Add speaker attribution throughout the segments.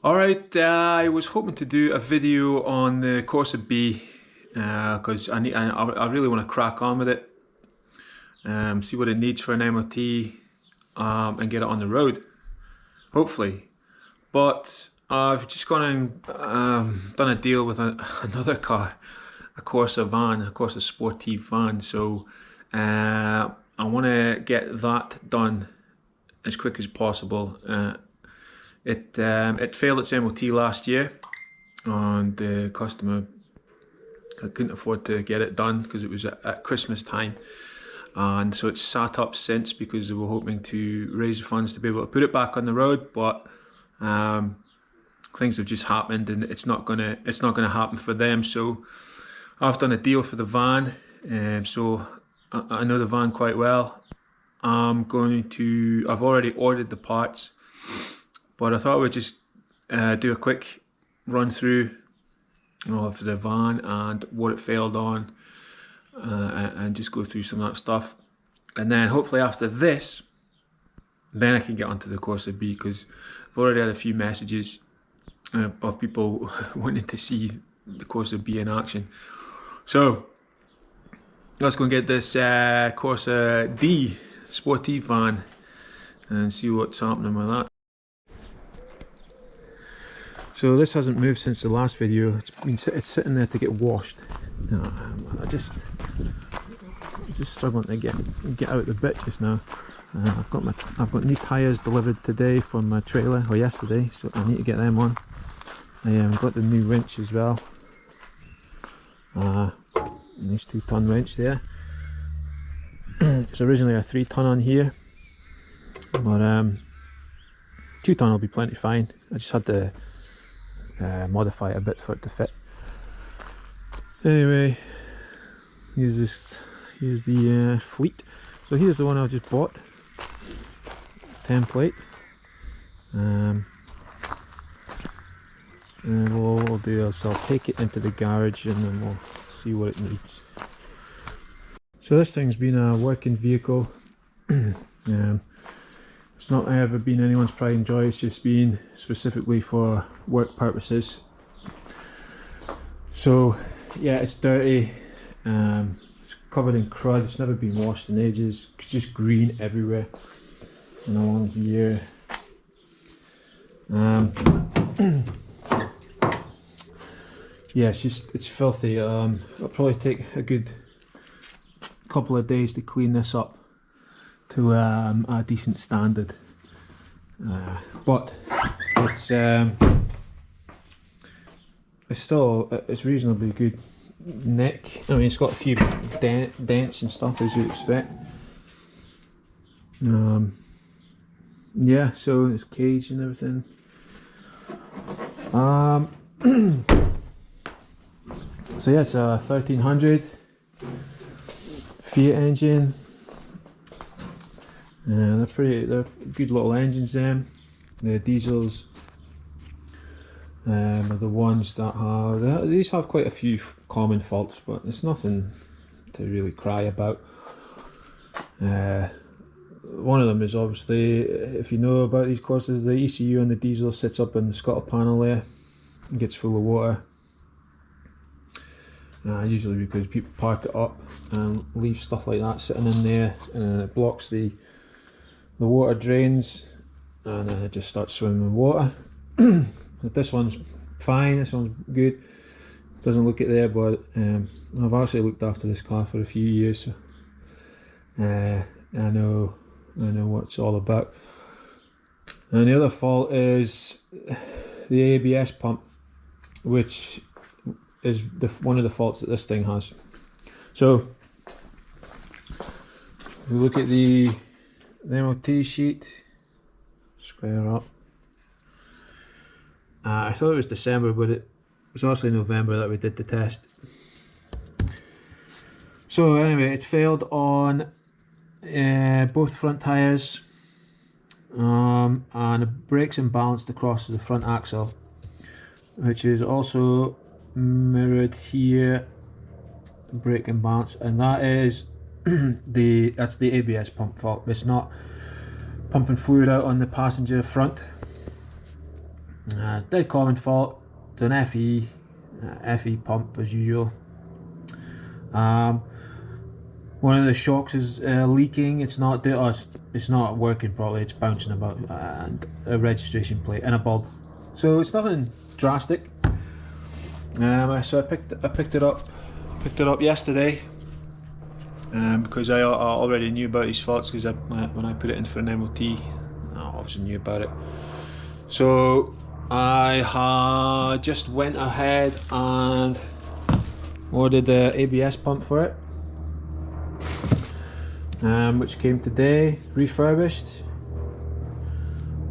Speaker 1: Alright, I was hoping to do a video on the Corsa B because I really want to crack on with it, see what it needs for an MOT, and get it on the road, hopefully. But I've just gone and done a deal with another car, a Corsa van, a Corsa Sportive van, so I want to get that done as quick as possible. It failed its MOT last year, and the customer couldn't afford to get it done because it was at Christmas time, and so it's sat up since because they were hoping to raise the funds to be able to put it back on the road, but things have just happened and it's not gonna happen for them. So I've done a deal for the van, so I know the van quite well. I've already ordered the parts, but I thought I would just do a quick run through of the van and what it failed on, and just go through some of that stuff. And then hopefully after this, then I can get onto the Corsa B, because I've already had a few messages of people wanting to see the Corsa B in action. So let's go and get this Corsa D Sportive van and see what's happening with that. So this hasn't moved since the last video. It's sitting there to get washed. I'm just struggling to get out the bit just now. I've got new tyres delivered today from my trailer, or yesterday, so I need to get them on. I've got the new winch as well. Nice 2-ton winch there. It's originally a 3-ton on here, but 2-ton will be plenty fine. I just had to modify it a bit for it to fit. Anyway, here's the fleet. So here's the one I just bought, template. And what we'll do is I'll take it into the garage and then we'll see what it needs. So this thing's been a working vehicle. It's not ever been anyone's pride and joy, it's just been specifically for work purposes. So yeah, it's dirty, it's covered in crud, it's never been washed in ages, it's just green everywhere and along here. Yeah, it's filthy. It'll probably take a good couple of days to clean this up to a decent standard, but it's reasonably good nick. I mean, it's got a few dents and stuff, as you expect. Yeah, so it's cage and everything. So yeah, it's a 1300 Fiat engine. They're good little engines. Them, the diesels are the ones that have. These have quite a few common faults, but it's nothing to really cry about. One of them is obviously, if you know about these Corsas, the ECU on the diesel sits up in the scuttle panel there and gets full of water. Usually because people park it up and leave stuff like that sitting in there, and it blocks the water drains, and then it just starts swimming in water. But this one's fine, this one's good, doesn't look it there, but I've actually looked after this car for a few years, so I know what it's all about. And the other fault is the ABS pump, which is one of the faults that this thing has. So if we look at the MOT sheet, square up. I thought it was December, but it was actually November that we did the test. So anyway, it failed on both front tyres, and it brakes imbalanced across the front axle, which is also mirrored here, brake imbalance, and that is that's the ABS pump fault. It's not pumping fluid out on the passenger front.
Speaker 2: Dead common fault. It's an FE pump as usual. One of the shocks is leaking. It's not working properly. It's bouncing about, and a registration plate and a bulb. So it's nothing drastic. So I picked it up yesterday. Because I already knew about these faults, because when I put it in for an MOT, I obviously knew about it. So I just went ahead and ordered the ABS pump for it, which came today, refurbished.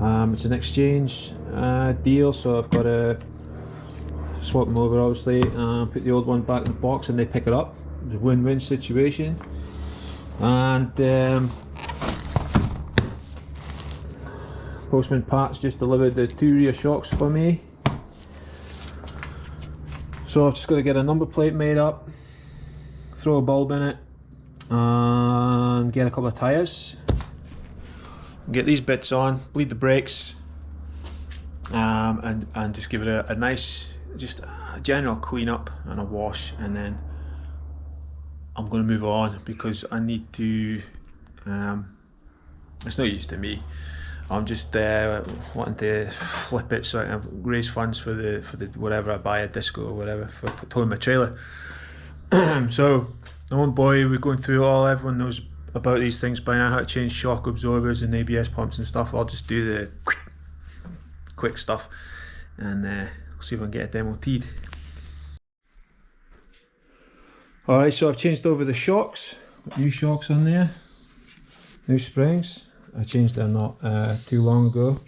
Speaker 2: It's an exchange deal, so I've got to swap them over, obviously, and put the old one back in the box, and they pick it up. It's a win-win situation. And Postman Pat's just delivered the 2 rear shocks for me. So I've just got to get a number plate made up, throw a bulb in it, and get a couple of tyres. Get these bits on, bleed the brakes, and just give it a nice, just a general clean up and a wash, and then I'm going to move on, because I need to, it's no use to me. I'm just wanting to flip it so I can raise funds for the whatever I buy, a disco or whatever, for towing my trailer. So oh boy, we're going through everyone knows about these things by now, how to change shock absorbers and ABS pumps and stuff. I'll just do the quick stuff, and see if I can get it MOT'd. Alright, so I've changed over the shocks, new shocks on there, new springs. I changed them not too long ago.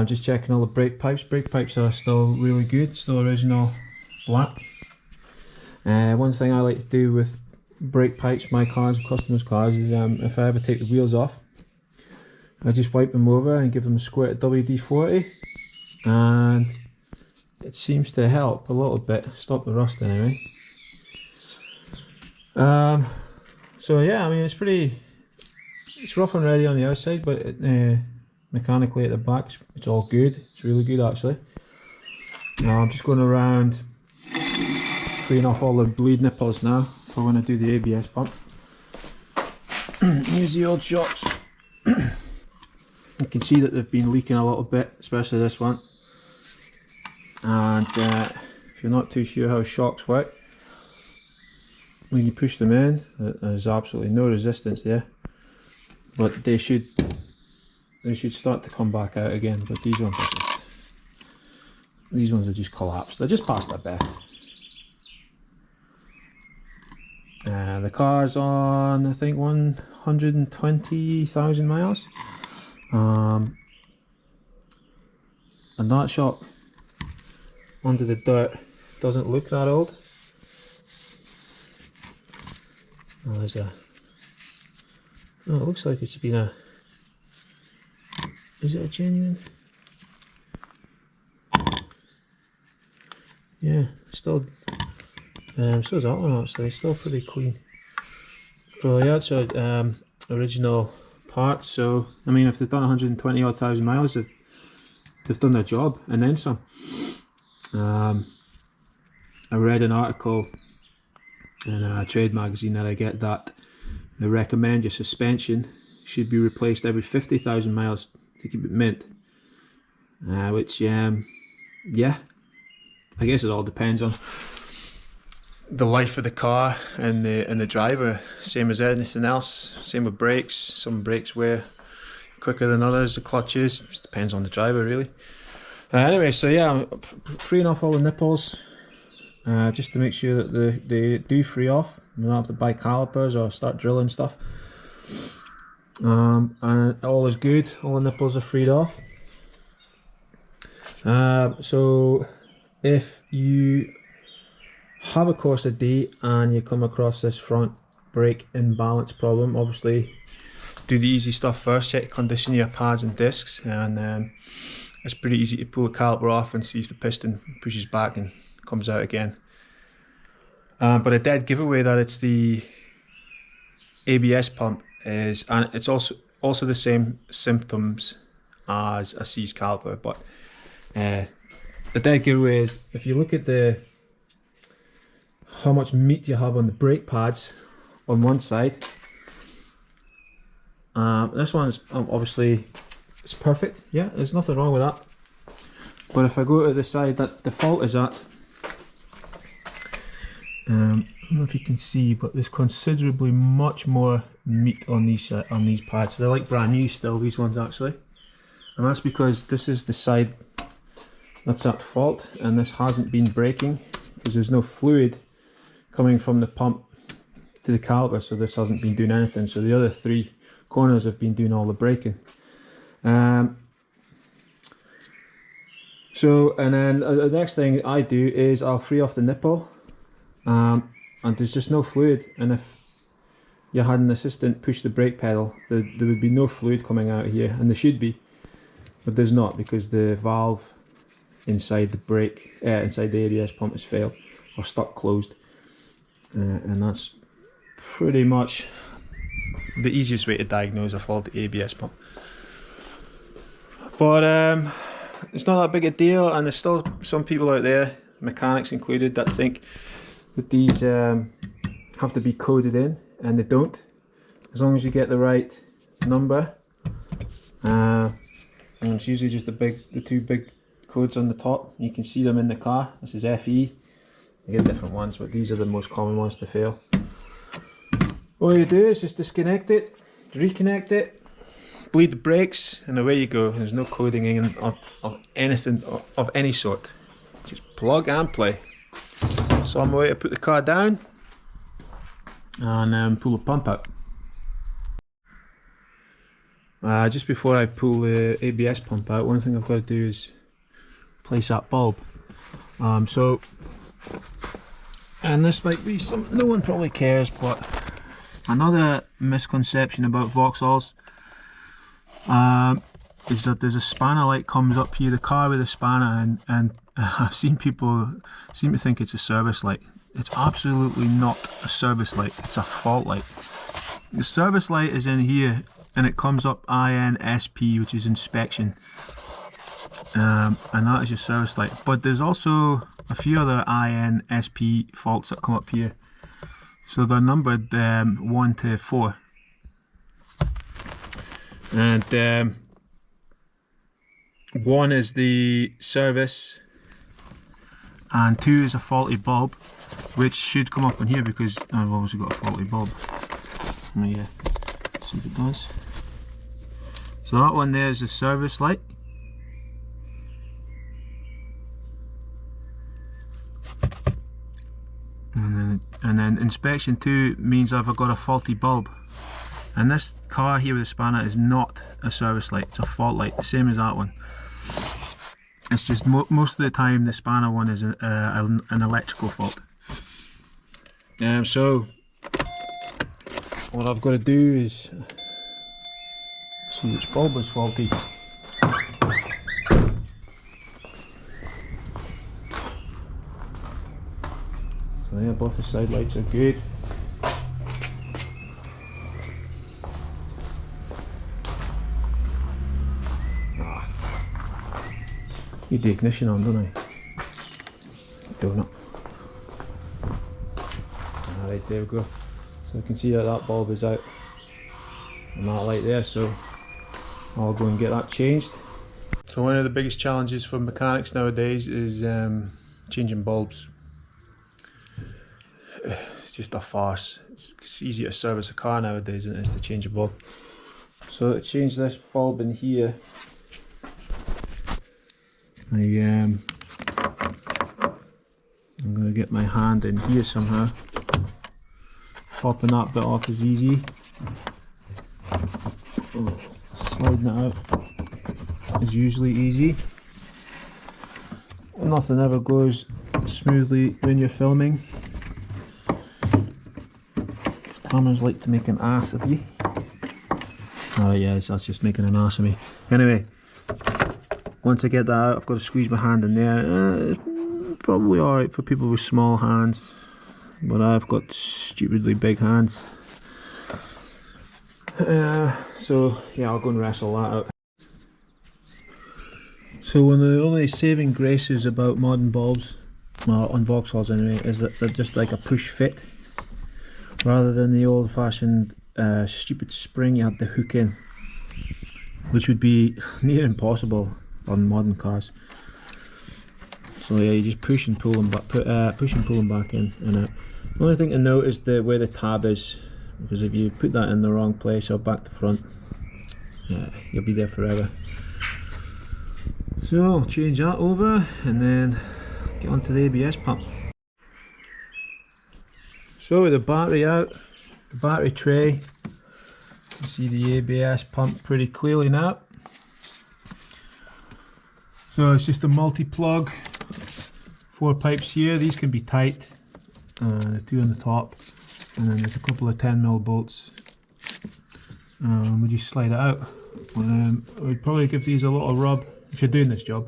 Speaker 2: Just checking all the brake pipes. Brake pipes are still really good, still original black. One thing I like to do with brake pipes, my cars, customers' cars, is if I ever take the wheels off, I just wipe them over and give them a squirt of WD-40, and it seems to help a little bit, stop the rust anyway. So yeah, I mean, it's rough and ready on the outside, but mechanically at the back, it's all good. It's really good actually. I'm just going around freeing off all the bleed nipples now for when I do the ABS pump. Here's the old shocks. You can see that they've been leaking a little bit, especially this one. And if you're not too sure how shocks work, when you push them in, there's absolutely no resistance there, but they should start to come back out again. But these ones are just collapsed. They're just past their best. The car's on, I think, 120,000 miles, and that shock under the dirt doesn't look that old. Oh, it looks like it's been a... Is it a genuine? Yeah, still... so is that one actually, still pretty clean. So yeah, it's original parts, so I mean, if they've done 120 odd thousand miles, they've done their job, and then some. I read an article in a trade magazine that I get that they recommend your suspension should be replaced every 50,000 miles to keep it mint. Which, yeah, I guess it all depends on the life of the car and the driver, same as anything else. Same with brakes. Some brakes wear quicker than others, the clutches, just depends on the driver really. Anyway, so yeah, I'm freeing off all the nipples, just to make sure that they do free off. You don't have to buy calipers or start drilling stuff. And all is good, all the nipples are freed off. So if you have a Corsa D and you come across this front brake imbalance problem, obviously do the easy stuff first. Check the condition of your pads and discs, and it's pretty easy to pull the caliper off and see if the piston pushes back and comes out again. But a dead giveaway that it's the ABS pump is, and it's also the same symptoms
Speaker 1: as a seized caliper. But the dead giveaway is, if you look at the how much meat you have on the brake pads on one side, this one's obviously it's perfect. Yeah, there's nothing wrong with that. But if I go to the side that the fault is at, I don't know if you can see, but there's considerably much more meat on these pads. They're like brand new still, these ones actually, and that's because this is the side that's at fault, and this hasn't been braking because there's no fluid coming from the pump to the caliper, so this hasn't been doing anything. So the other three corners have been doing all the braking. So, and then the next thing I do is I'll free off the nipple, and there's just no fluid. And if you had an assistant push the brake pedal, there would be no fluid coming out here, and there should be, but there's not, because the valve inside the brake, inside the ABS pump is failed or stuck closed, and that's pretty much the easiest way to diagnose a faulty ABS pump. But it's not that big a deal, and there's still some people out there, mechanics included, that think that these have to be coded in, and they don't. As long as you get the right number, and it's usually just the two big codes on the top. You can see them in the car. This is FE. You get different ones, but these are the most common ones to fail. All you do is just disconnect it, reconnect it, bleed the brakes, and away you go. There's no coding in of anything of any sort. Just plug and play. So I'm going to put the car down and pull the pump out. Just before I pull the ABS pump out, one thing I've got to do is place that bulb. And this might be no one probably cares, but another misconception about Vauxhalls is that there's a spanner light comes up here, the car with a spanner, and I've seen people seem to think it's a service light. It's absolutely not a service light, it's a fault light. The service light is in here, and it comes up INSP, which is inspection, and that is your service light. But there's also a few other INSP faults that come up here, so they're numbered 1 to 4, and 1 is the service, and 2 is a faulty bulb, which should come up in here because I've obviously got a faulty bulb. Yeah, see if it does. So that one there is the service light. And then inspection 2 means I've got a faulty bulb. And this car here with the spanner is not a service light, it's a fault light, the same as that one. It's just most of the time the spanner one is an electrical fault. So what I've got to do is see which bulb was faulty. So yeah, both the side lights are good. Need the ignition on, don't I? Donut. Alright, there we go. So you can see that bulb is out and that light there, so I'll go and get that changed. So one of the biggest challenges for mechanics nowadays is changing bulbs. It's just a farce. It's easy to service a car nowadays than it is to change a bulb. So to change this bulb in here, I'm going to get my hand in here somehow. Popping that bit off is easy. Sliding it out is usually easy. Nothing ever goes smoothly when you're filming. Cameras like to make an ass of you. Alright, yeah, that's just making an ass of me. Anyway, once I get that out, I've got to squeeze my hand in there. It's probably alright for people with small hands, but I've got stupidly big hands. So yeah, I'll go and wrestle that out.
Speaker 2: So one of the only saving graces about modern bulbs, well, on Vauxhalls anyway, is that they're just like a push fit, rather than the old fashioned stupid spring you had to hook in, which would be near impossible on modern cars. So yeah, you just push and pull them back, push and pull them back in and out. The only thing to note is where the tab is, because if you put that in the wrong place or back to front, yeah, you'll be there forever. So I'll change that over and then get onto the ABS pump. So with the battery out, the battery tray, you see the ABS pump pretty clearly now. So it's just a multi-plug, 4 pipes here. These can be tight, the 2 on the top, and then there's a couple of 10mm bolts. We just slide it out. We'd probably give these a little rub. If you're doing this job,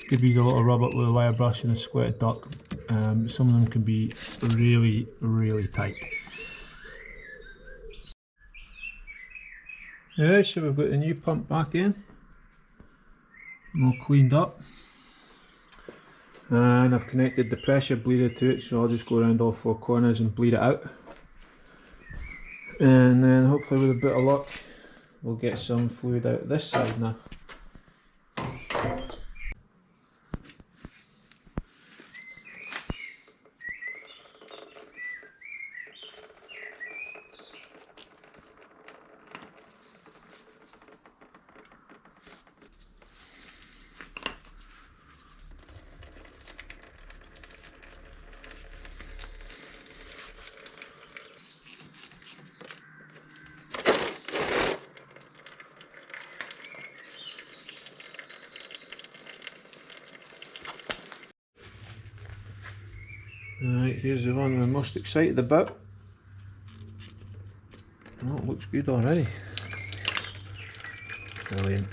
Speaker 2: give these a little rub up with a wire brush and a squirted duck. Some of them can be really, really tight. Yeah, so we've got the new pump back in, all cleaned up, and I've connected the pressure bleeder to it, so I'll just go around all 4 corners and bleed it out, and then hopefully with a bit of luck we'll get some fluid out this side now. Alright, here's the one we're most excited about. Oh, it looks good already. Brilliant.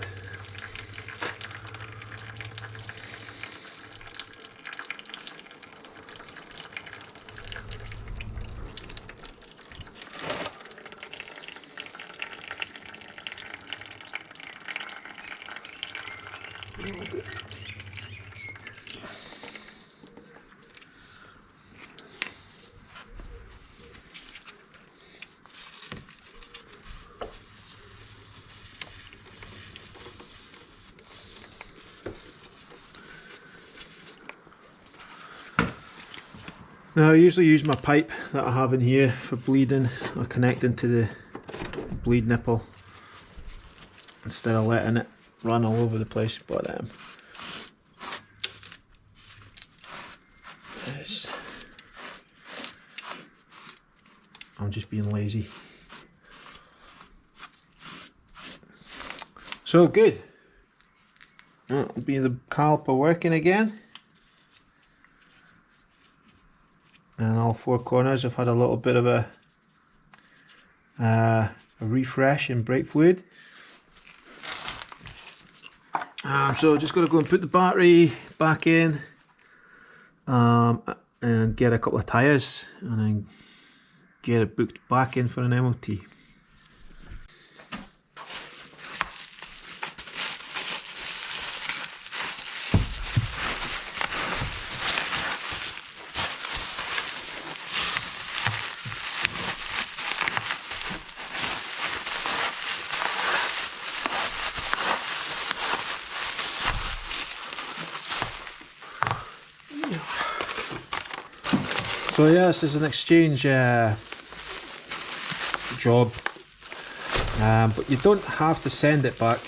Speaker 2: Now I usually use my pipe that I have in here for bleeding or connecting to the bleed nipple instead of letting it run all over the place, but I'm just being lazy. So good. That'll be the caliper working again. And all 4 corners have had a little bit of a refresh in brake fluid. So just got to go and put the battery back in and get a couple of tyres and then get it booked back in for an MOT. So yeah, this is an exchange job, but you don't have to send it back.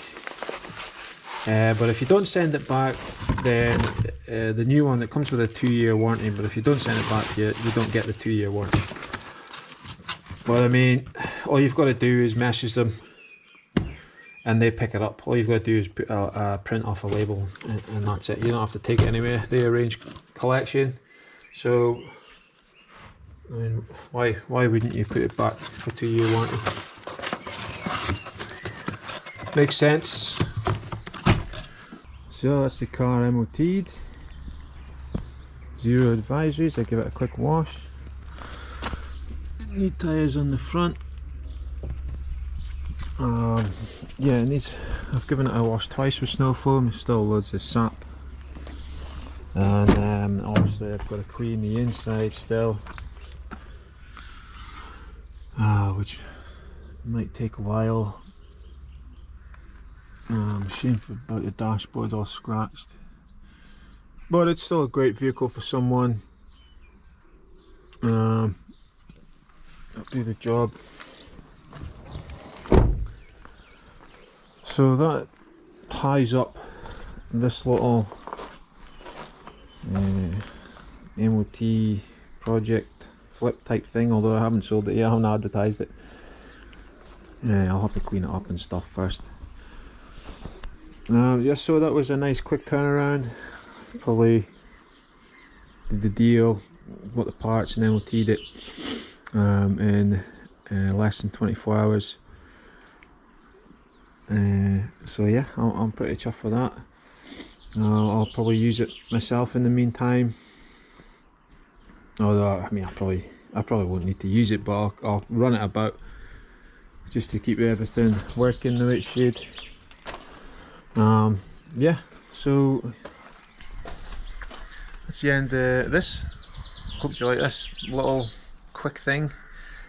Speaker 2: But if you don't send it back, then the new one, it comes with a 2-year warranty, but if you don't send it back, you don't get the 2-year warranty. But I mean, all you've got to do is message them and they pick it up. All you've got to do is put a print off a label and that's it. You don't have to take it anywhere. They arrange collection. So I mean, why wouldn't you put it back for 2-year warranty? Makes sense. So that's the car MOT'd. 0 advisories. I give it a quick wash. New tyres on the front. Yeah, it needs. I've given it a wash twice with snow foam. There's still loads of sap, and obviously I've got to clean the inside still, which might take a while. Shame about the dashboard all scratched, but it's still a great vehicle for someone. It'll do the job. So that ties up this little MOT project flip type thing, although I haven't sold it yet, I haven't advertised it. I'll have to clean it up and stuff first. Yeah, so that was a nice quick turnaround. Probably did the deal, got the parts and MOT'd it in less than 24 hours. So yeah, I'm pretty chuffed with that. I'll probably use it myself in the meantime. Although I mean, I probably won't need to use it, but I'll run it about just to keep everything working the way it should. Yeah, so that's the end of this. Hope you like this little quick thing.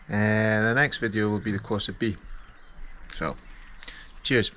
Speaker 2: The next video will be the Corsa B. So, cheers.